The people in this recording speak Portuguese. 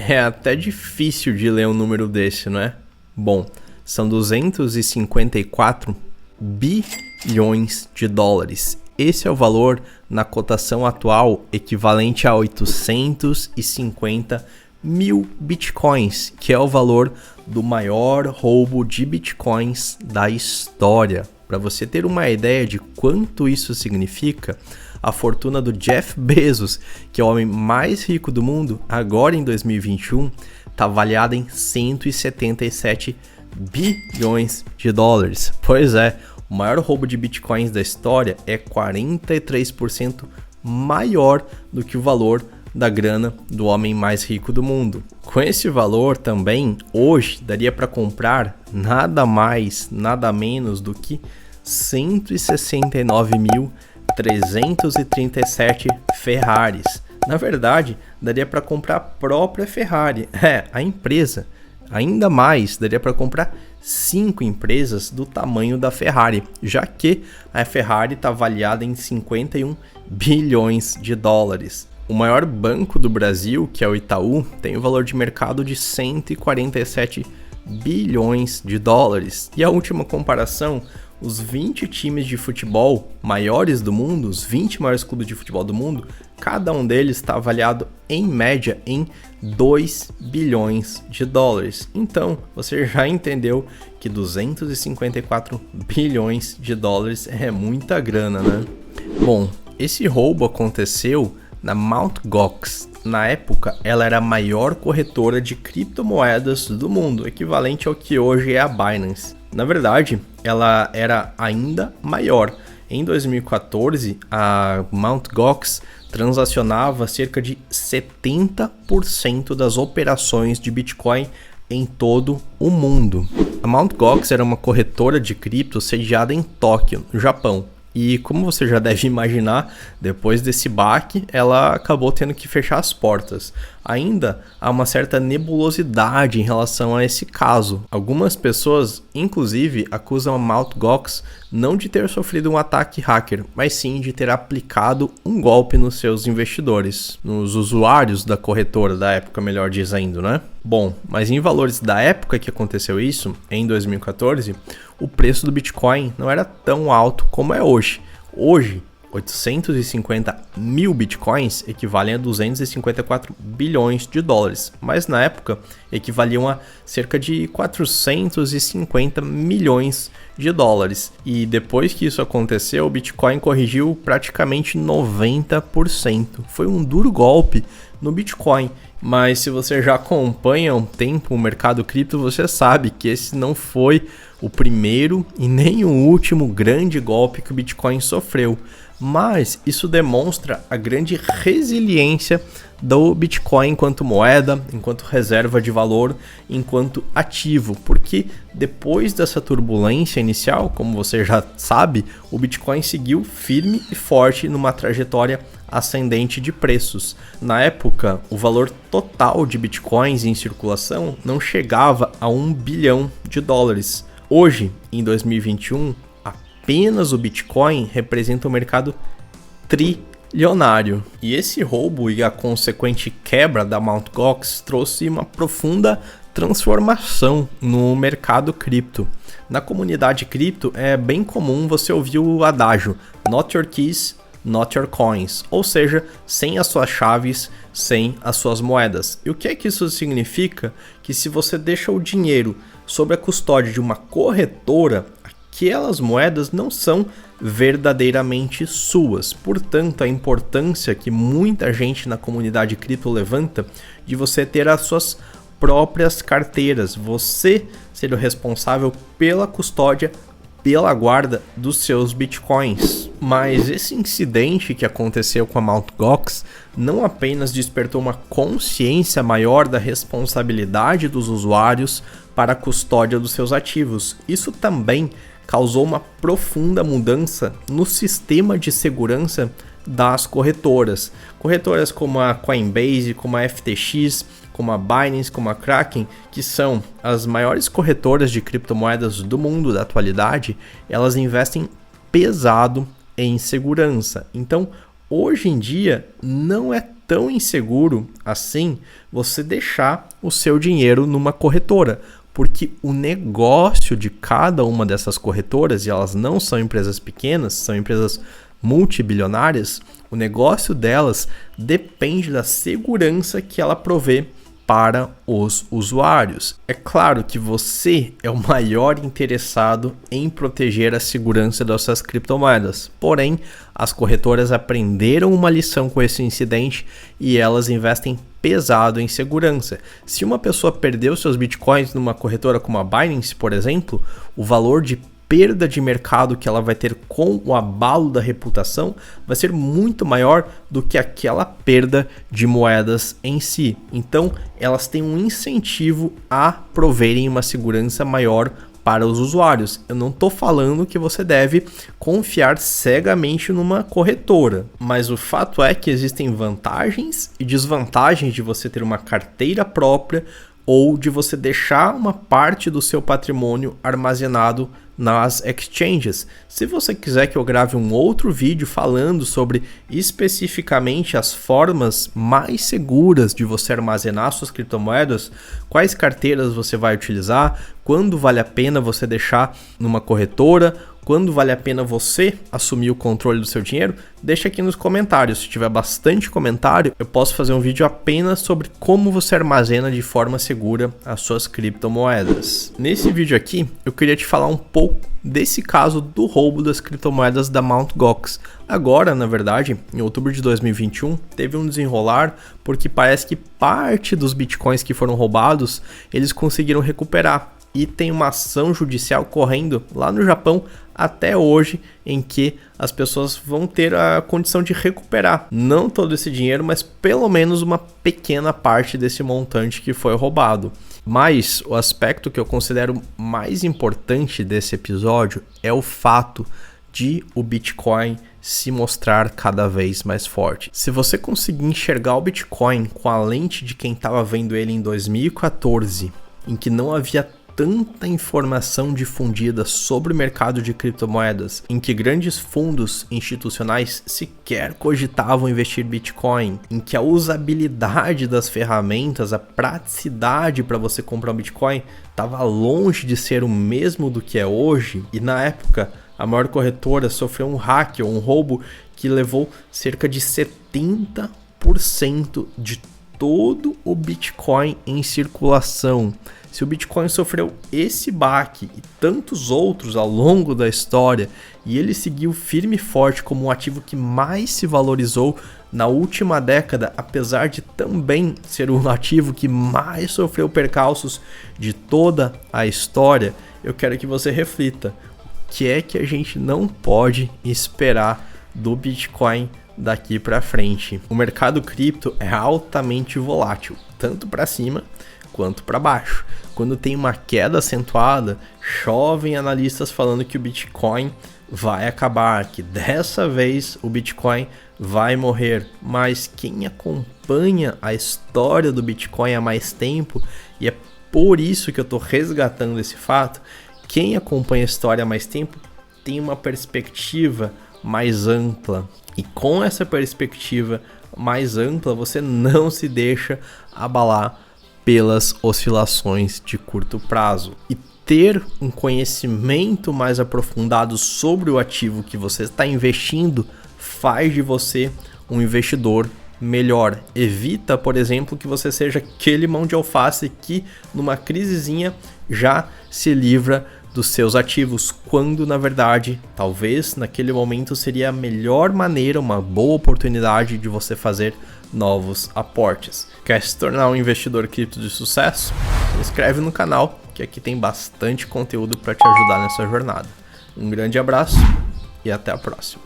É até difícil de ler um número desse, não é? Bom, são 254 bilhões de dólares. Esse é o valor na cotação atual equivalente a 850 mil bitcoins, que é o valor do maior roubo de bitcoins da história. Para você ter uma ideia de quanto isso significa, a fortuna do Jeff Bezos, que é o homem mais rico do mundo, agora em 2021, está avaliada em 177 bilhões de dólares. Pois é, o maior roubo de bitcoins da história é 43% maior do que o valor da grana do homem mais rico do mundo. Com esse valor também, hoje, daria para comprar nada mais, nada menos do que 169.337 Ferraris. Na verdade, daria para comprar a própria Ferrari, a empresa. Ainda mais, daria para comprar 5 empresas do tamanho da Ferrari, já que a Ferrari está avaliada em 51 bilhões de dólares. O maior banco do Brasil, que é o Itaú, tem um valor de mercado de 147 bilhões de dólares. E a última comparação, os 20 times de futebol maiores do mundo, os 20 maiores clubes de futebol do mundo, cada um deles está avaliado em média em 2 bilhões de dólares. Então, você já entendeu que 254 bilhões de dólares é muita grana, né? Bom, esse roubo aconteceu na Mt. Gox. Na época, ela era a maior corretora de criptomoedas do mundo, equivalente ao que hoje é a Binance. Na verdade, ela era ainda maior. Em 2014, a Mt. Gox transacionava cerca de 70% das operações de Bitcoin em todo o mundo. A Mt. Gox era uma corretora de cripto sediada em Tóquio, no Japão. E como você já deve imaginar, depois desse baque, ela acabou tendo que fechar as portas. Ainda há uma certa nebulosidade em relação a esse caso. Algumas pessoas, inclusive, acusam a Mt. Gox não de ter sofrido um ataque hacker, mas sim de ter aplicado um golpe nos seus investidores, nos usuários da corretora da época, melhor dizendo, né? Bom, mas em valores da época que aconteceu isso, em 2014, o preço do Bitcoin não era tão alto como é hoje. Hoje, 850 mil bitcoins equivalem a 254 bilhões de dólares, mas na época equivaliam a cerca de 450 milhões de dólares. E depois que isso aconteceu, o Bitcoin corrigiu praticamente 90%. Foi um duro golpe no Bitcoin. Mas se você já acompanha há um tempo o mercado cripto, você sabe que esse não foi o primeiro e nem o último grande golpe que o Bitcoin sofreu. Mas isso demonstra a grande resiliência do Bitcoin enquanto moeda, enquanto reserva de valor, enquanto ativo. Porque depois dessa turbulência inicial, como você já sabe, o Bitcoin seguiu firme e forte numa trajetória ascendente de preços. Na época, o valor total de Bitcoins em circulação não chegava a 1 bilhão de dólares. Hoje, em 2021, apenas o Bitcoin representa um mercado trilionário. E esse roubo e a consequente quebra da Mt. Gox trouxe uma profunda transformação no mercado cripto. Na comunidade cripto é bem comum você ouvir o adágio "Not your keys, not your coins", ou seja, sem as suas chaves, sem as suas moedas. E o que é que isso significa? Que se você deixa o dinheiro sob a custódia de uma corretora, aquelas moedas não são verdadeiramente suas. Portanto, a importância que muita gente na comunidade cripto levanta de você ter as suas próprias carteiras, você ser o responsável pela custódia, pela guarda dos seus bitcoins. Mas esse incidente que aconteceu com a Mt. Gox não apenas despertou uma consciência maior da responsabilidade dos usuários para a custódia dos seus ativos, isso também causou uma profunda mudança no sistema de segurança das corretoras. Corretoras como a Coinbase, como a FTX, como a Binance, como a Kraken, que são as maiores corretoras de criptomoedas do mundo da atualidade, elas investem pesado em segurança. Então, hoje em dia não é tão inseguro assim você deixar o seu dinheiro numa corretora, porque o negócio de cada uma dessas corretoras, e elas não são empresas pequenas, são empresas multibilionárias, o negócio delas depende da segurança que ela provê para os usuários. É claro que você é o maior interessado em proteger a segurança das suas criptomoedas, porém, as corretoras aprenderam uma lição com esse incidente e elas investem pesado em segurança. Se uma pessoa perdeu seus bitcoins numa corretora como a Binance, por exemplo, o valor de perda de mercado que ela vai ter com o abalo da reputação vai ser muito maior do que aquela perda de moedas em si. Então, elas têm um incentivo a proverem uma segurança maior para os usuários. Eu não estou falando que você deve confiar cegamente numa corretora, mas o fato é que existem vantagens e desvantagens de você ter uma carteira própria ou de você deixar uma parte do seu patrimônio armazenado nas exchanges. Se você quiser que eu grave um outro vídeo falando sobre especificamente as formas mais seguras de você armazenar suas criptomoedas, quais carteiras você vai utilizar, quando vale a pena você deixar numa corretora, quando vale a pena você assumir o controle do seu dinheiro, deixa aqui nos comentários. Se tiver bastante comentário, eu posso fazer um vídeo apenas sobre como você armazena de forma segura as suas criptomoedas. Nesse vídeo aqui, eu queria te falar um pouco desse caso do roubo das criptomoedas da Mt. Gox. Agora, na verdade, em outubro de 2021, teve um desenrolar porque parece que parte dos bitcoins que foram roubados, eles conseguiram recuperar. E tem uma ação judicial correndo lá no Japão até hoje, em que as pessoas vão ter a condição de recuperar não todo esse dinheiro, mas pelo menos uma pequena parte desse montante que foi roubado. Mas o aspecto que eu considero mais importante desse episódio é o fato de o Bitcoin se mostrar cada vez mais forte. Se você conseguir enxergar o Bitcoin com a lente de quem estava vendo ele em 2014, em que não havia tanta informação difundida sobre o mercado de criptomoedas, em que grandes fundos institucionais sequer cogitavam investir Bitcoin, em que a usabilidade das ferramentas, a praticidade para você comprar um Bitcoin estava longe de ser o mesmo do que é hoje, e na época a maior corretora sofreu um hack ou um roubo que levou cerca de 70% de todo o Bitcoin em circulação. Se o Bitcoin sofreu esse baque e tantos outros ao longo da história, e ele seguiu firme e forte como o ativo que mais se valorizou na última década, apesar de também ser o ativo que mais sofreu percalços de toda a história, eu quero que você reflita: o que é que a gente não pode esperar do Bitcoin daqui para frente? O mercado cripto é altamente volátil, tanto para cima quanto para baixo. Quando tem uma queda acentuada, chovem analistas falando que o Bitcoin vai acabar, que dessa vez o Bitcoin vai morrer. Mas quem acompanha a história do Bitcoin há mais tempo, e é por isso que eu estou resgatando esse fato, quem acompanha a história há mais tempo tem uma perspectiva mais ampla. E com essa perspectiva mais ampla, você não se deixa abalar pelas oscilações de curto prazo. E ter um conhecimento mais aprofundado sobre o ativo que você está investindo faz de você um investidor melhor. Evita, por exemplo, que você seja aquele mão de alface que numa crisezinha já se livra dos seus ativos, quando na verdade, talvez naquele momento seria a melhor maneira, uma boa oportunidade de você fazer novos aportes. Quer se tornar um investidor cripto de sucesso? Se inscreve no canal, que aqui tem bastante conteúdo para te ajudar nessa jornada. Um grande abraço e até a próxima.